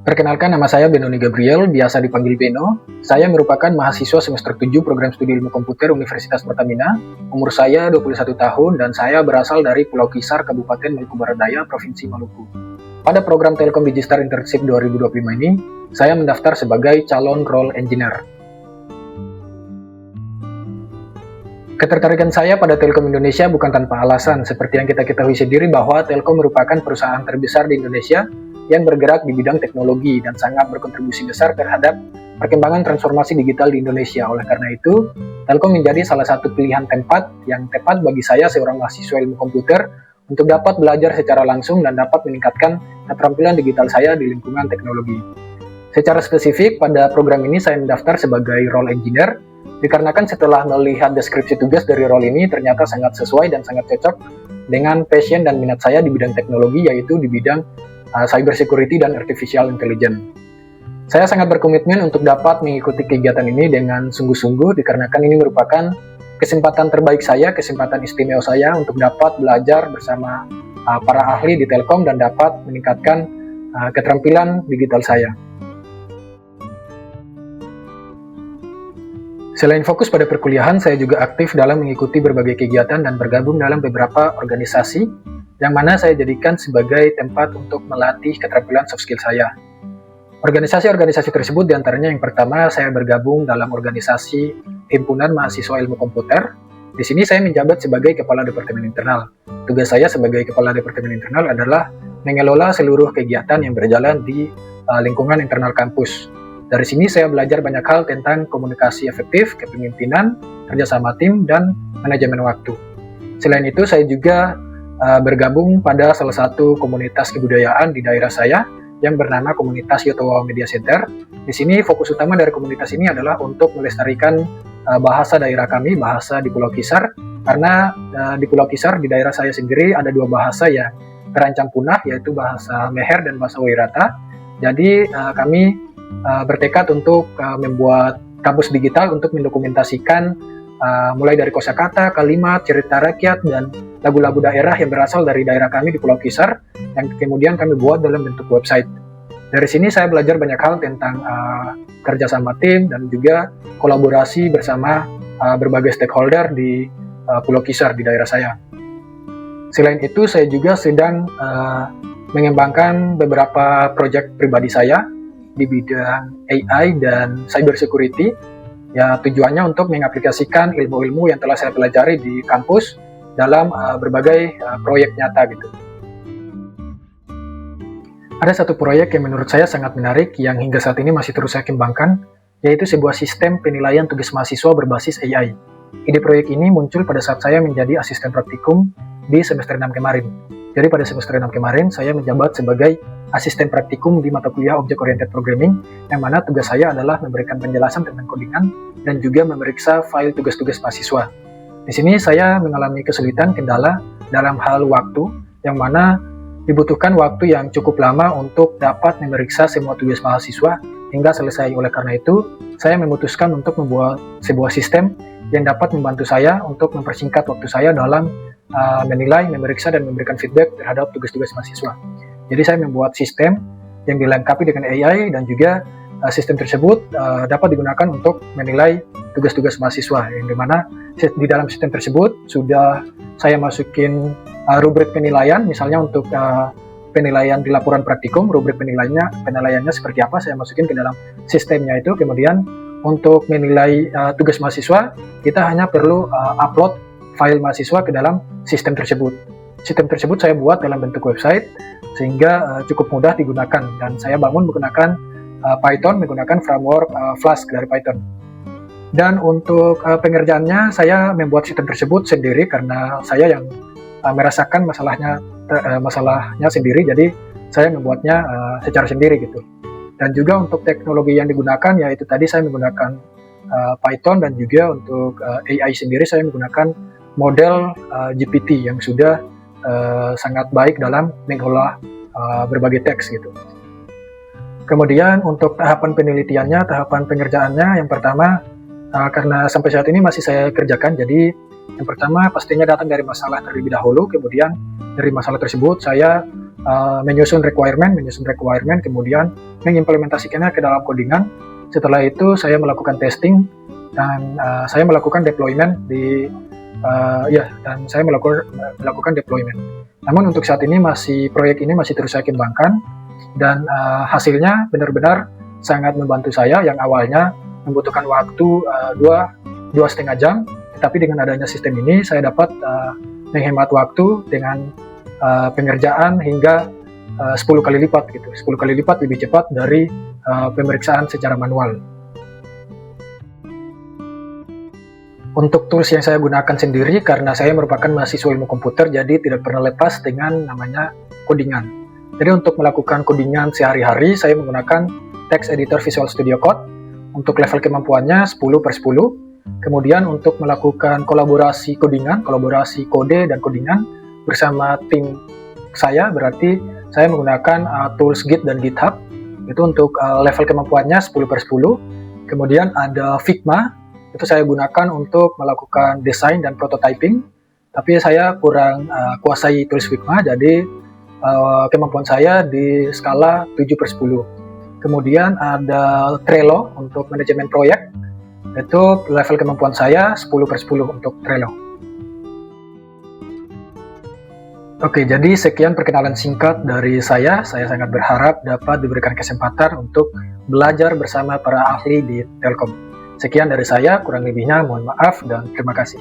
Perkenalkan, nama saya Benoni Gabriel, biasa dipanggil Beno. Saya merupakan mahasiswa semester 7 Program Studi Ilmu Komputer Universitas Pertamina. Umur saya 21 tahun dan saya berasal dari Pulau Kisar, Kabupaten Maluku Barat Daya, Provinsi Maluku. Pada program Telkom Digistar Internship 2025 ini, saya mendaftar sebagai calon role engineer. Ketertarikan saya pada Telkom Indonesia bukan tanpa alasan, seperti yang kita ketahui sendiri bahwa Telkom merupakan perusahaan terbesar di Indonesia yang bergerak di bidang teknologi dan sangat berkontribusi besar terhadap perkembangan transformasi digital di Indonesia. Oleh karena itu, Telkom menjadi salah satu pilihan tempat yang tepat bagi saya seorang mahasiswa ilmu komputer untuk dapat belajar secara langsung dan dapat meningkatkan keterampilan digital saya di lingkungan teknologi. Secara spesifik, pada program ini saya mendaftar sebagai role engineer, dikarenakan setelah melihat deskripsi tugas dari role ini ternyata sangat sesuai dan sangat cocok dengan passion dan minat saya di bidang teknologi, yaitu di bidang cyber security dan artificial intelligence. Saya sangat berkomitmen untuk dapat mengikuti kegiatan ini dengan sungguh-sungguh dikarenakan ini merupakan kesempatan terbaik saya, kesempatan istimewa saya untuk dapat belajar bersama para ahli di Telkom dan dapat meningkatkan keterampilan digital saya. Selain fokus pada perkuliahan, saya juga aktif dalam mengikuti berbagai kegiatan dan bergabung dalam beberapa organisasi yang mana saya jadikan sebagai tempat untuk melatih keterampilan soft skill saya. Organisasi-organisasi tersebut diantaranya yang pertama, saya bergabung dalam organisasi Himpunan Mahasiswa Ilmu Komputer. Di sini saya menjabat sebagai Kepala Departemen Internal. Tugas saya sebagai Kepala Departemen Internal adalah mengelola seluruh kegiatan yang berjalan di lingkungan internal kampus. Dari sini saya belajar banyak hal tentang komunikasi efektif, kepemimpinan, kerjasama tim, dan manajemen waktu. Selain itu, saya juga bergabung pada salah satu komunitas kebudayaan di daerah saya yang bernama Komunitas Yotowa Media Center. Di sini fokus utama dari komunitas ini adalah untuk melestarikan bahasa daerah kami, bahasa di Pulau Kisar, karena di Pulau Kisar, di daerah saya sendiri ada dua bahasa yang terancam punah, yaitu bahasa Meher dan bahasa Wairata. Jadi kami bertekad untuk membuat kampus digital untuk mendokumentasikan mulai dari kosakata, kalimat, cerita rakyat, dan lagu-lagu daerah yang berasal dari daerah kami di Pulau Kisar yang kemudian kami buat dalam bentuk website. Dari sini saya belajar banyak hal tentang kerjasama tim dan juga kolaborasi bersama berbagai stakeholder di Pulau Kisar di daerah saya. Selain itu, saya juga sedang mengembangkan beberapa proyek pribadi saya di bidang AI dan cyber security. Ya, tujuannya untuk mengaplikasikan ilmu-ilmu yang telah saya pelajari di kampus dalam berbagai proyek nyata gitu. Ada satu proyek yang menurut saya sangat menarik yang hingga saat ini masih terus saya kembangkan, yaitu sebuah sistem penilaian tugas mahasiswa berbasis AI. Ide proyek ini muncul pada saat saya menjadi asisten praktikum di semester 6 kemarin. Jadi pada semester 6 kemarin saya menjabat sebagai asisten praktikum di mata kuliah Object Oriented Programming, yang mana tugas saya adalah memberikan penjelasan tentang codingan dan juga memeriksa file tugas-tugas mahasiswa. Di sini saya mengalami kesulitan kendala dalam hal waktu, yang mana dibutuhkan waktu yang cukup lama untuk dapat memeriksa semua tugas mahasiswa hingga selesai. Oleh karena itu, saya memutuskan untuk membuat sebuah sistem yang dapat membantu saya untuk mempersingkat waktu saya dalam menilai, memeriksa, dan memberikan feedback terhadap tugas-tugas mahasiswa. Jadi saya membuat sistem yang dilengkapi dengan AI dan juga sistem tersebut dapat digunakan untuk menilai tugas-tugas mahasiswa, yang dimana di dalam sistem tersebut sudah saya masukin rubrik penilaian, misalnya untuk penilaian di laporan praktikum, rubrik penilaiannya seperti apa, saya masukin ke dalam sistemnya itu. Kemudian untuk menilai tugas mahasiswa, kita hanya perlu upload file mahasiswa ke dalam sistem tersebut. Sistem tersebut saya buat dalam bentuk website, sehingga cukup mudah digunakan, dan saya bangun menggunakan Python, menggunakan framework Flask dari Python. Dan untuk pengerjaannya, saya membuat sistem tersebut sendiri karena saya yang merasakan masalahnya sendiri, jadi saya membuatnya secara sendiri gitu. Dan juga untuk teknologi yang digunakan, yaitu tadi saya menggunakan Python, dan juga untuk AI sendiri saya menggunakan model GPT yang sudah sangat baik dalam mengolah berbagai teks gitu. Kemudian untuk tahapan penelitiannya, tahapan pengerjaannya, yang pertama karena sampai saat ini masih saya kerjakan, jadi yang pertama pastinya datang dari masalah terlebih dahulu, kemudian dari masalah tersebut saya menyusun requirement, kemudian mengimplementasikannya ke dalam codingan. Setelah itu saya melakukan testing dan saya melakukan deployment deployment. Namun untuk saat ini proyek ini masih terus saya kembangkan dan hasilnya benar-benar sangat membantu saya. Yang awalnya membutuhkan waktu 2,5 jam, tetapi dengan adanya sistem ini saya dapat menghemat waktu dengan pengerjaan hingga 10 kali lipat gitu, 10 kali lipat lebih cepat dari pemeriksaan secara manual. Untuk tools yang saya gunakan sendiri, karena saya merupakan mahasiswa ilmu komputer, jadi tidak pernah lepas dengan namanya codingan. Jadi untuk melakukan codingan sehari-hari, saya menggunakan text editor Visual Studio Code. Untuk level kemampuannya 10/10. Kemudian untuk melakukan kolaborasi kode dan codingan bersama tim saya, berarti saya menggunakan tools Git dan GitHub. Itu untuk level kemampuannya 10/10. Kemudian ada Figma. Itu saya gunakan untuk melakukan desain dan prototyping, tapi saya kurang kuasai tools Figma, jadi kemampuan saya di skala 7/10. Kemudian ada Trello untuk manajemen proyek, itu level kemampuan saya 10/10 untuk Trello. Oke, jadi sekian perkenalan singkat dari saya. Saya sangat berharap dapat diberikan kesempatan untuk belajar bersama para ahli di Telkom. Sekian dari saya, kurang lebihnya mohon maaf dan terima kasih.